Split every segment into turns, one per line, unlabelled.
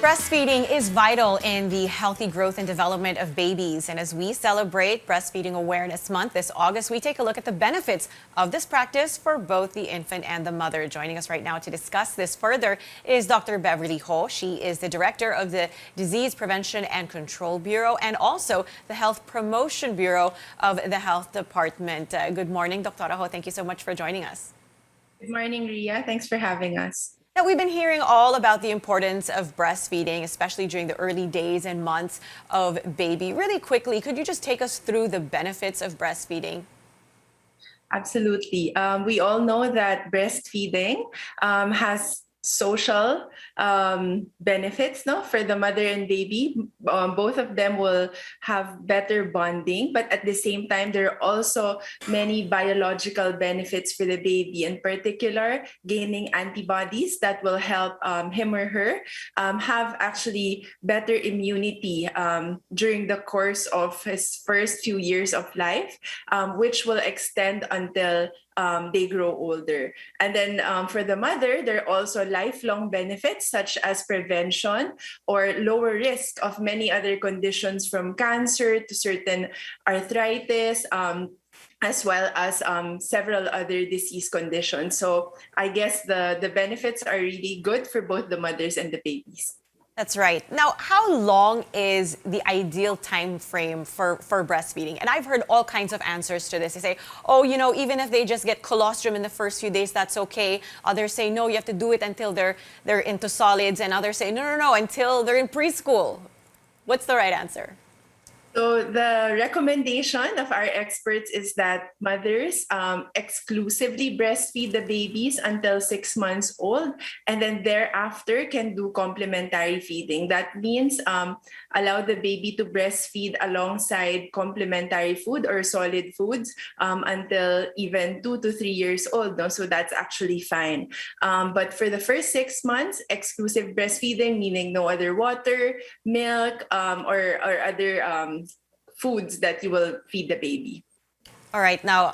Breastfeeding is vital in the healthy growth and development of babies. And as we celebrate Breastfeeding Awareness Month this August, we take a look at the benefits of this practice for both the infant and the mother. Joining us right now to discuss this further is Dr. Beverly Ho. She is the director of the Disease Prevention and Control Bureau and also the Health Promotion Bureau of the Health Department. Good morning, Dr. Ho. Thank you so much for joining us.
Good morning, Ria. Thanks for having us.
Now, we've been hearing all about the importance of breastfeeding, especially during the early days and months of baby. Really quickly, could you just take us through the benefits of breastfeeding?
Absolutely. We all know that breastfeeding has social benefits, no, for the mother and baby. Both of them will have better bonding, but at the same time, there are also many biological benefits for the baby. In particular, gaining antibodies that will help him or her have actually better immunity during the course of his first few years of life, which will extend until they grow older. And then for the mother, there are also lifelong benefits such as prevention or lower risk of many other conditions from cancer to certain arthritis, as well as several other disease conditions. So I guess the benefits are really good for both the mothers and the babies.
That's right. Now, how long is the ideal time frame for breastfeeding? And I've heard all kinds of answers to this. They say, oh, even if they just get colostrum in the first few days, that's okay. Others say, no, you have to do it until they're into solids. And others say, no, until they're in preschool. What's the right answer?
So the recommendation of our experts is that mothers exclusively breastfeed the babies until 6 months old, and then thereafter can do complementary feeding. That means allow the baby to breastfeed alongside complementary food or solid foods until even 2 to 3 years old. No? So that's actually fine. But for the first 6 months, exclusive breastfeeding, meaning no other water, milk, or other foods that you will feed the baby.
All right, now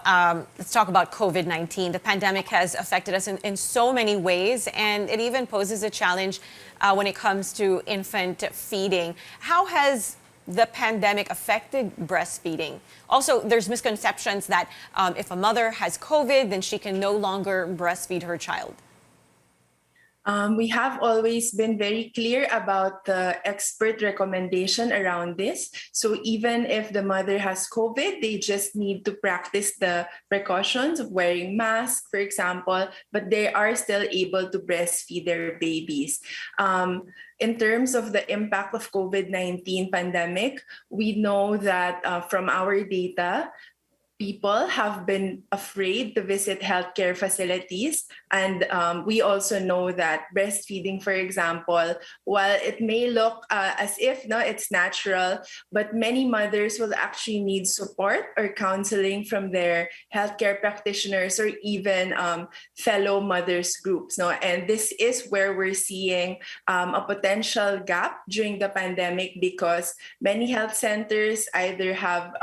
let's talk about COVID-19. The pandemic has affected us in so many ways, and it even poses a challenge when it comes to infant feeding. How has the pandemic affected breastfeeding? Also, there's misconceptions that if a mother has COVID, then she can no longer breastfeed her child.
We have always been very clear about the expert recommendation around this. So even if the mother has COVID, they just need to practice the precautions of wearing masks, for example, but they are still able to breastfeed their babies. In terms of the impact of COVID-19 pandemic, we know that from our data, people have been afraid to visit healthcare facilities. And we also know that breastfeeding, for example, while it may look as if it's natural, but many mothers will actually need support or counseling from their healthcare practitioners or even fellow mothers groups. No? And this is where we're seeing a potential gap during the pandemic because many health centers either have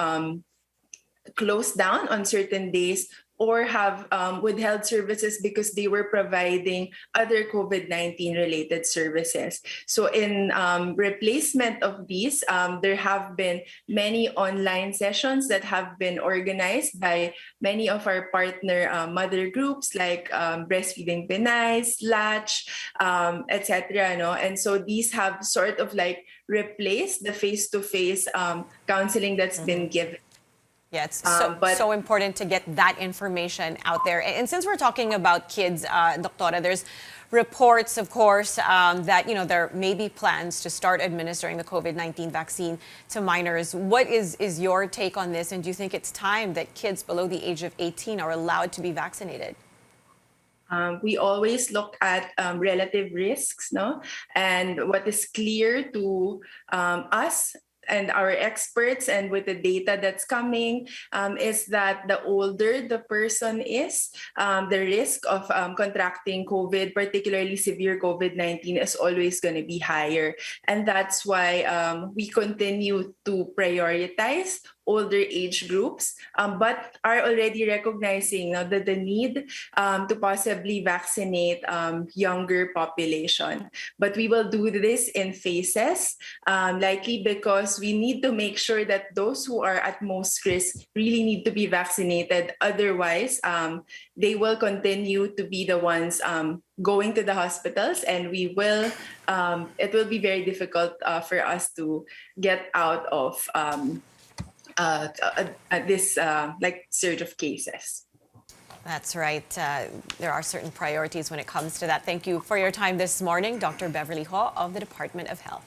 closed down on certain days or have withheld services because they were providing other COVID-19 related services. So in replacement of these, there have been many online sessions that have been organized by many of our partner mother groups like Breastfeeding Pinay, Latch, etc. No? And so these have sort of like replaced the face-to-face counseling that's been given.
Yeah, it's so important to get that information out there. And since we're talking about kids, Doctora, there's reports, of course, that there may be plans to start administering the COVID-19 vaccine to minors. What is your take on this? And do you think it's time that kids below the age of 18 are allowed to be vaccinated?
We always look at relative risks, no? And what is clear to us and our experts and with the data that's coming is that the older the person is, the risk of contracting COVID, particularly severe COVID-19, is always going to be higher. And that's why we continue to prioritize older age groups, but are already recognizing the need to possibly vaccinate younger population. But we will do this in phases, likely because we need to make sure that those who are at most risk really need to be vaccinated. Otherwise, they will continue to be the ones going to the hospitals, and it will be very difficult for us to get out of this like surge of cases.
That's right. There are certain priorities when it comes to that. Thank you for your time this morning, Dr. Beverly Ho of the Department of Health.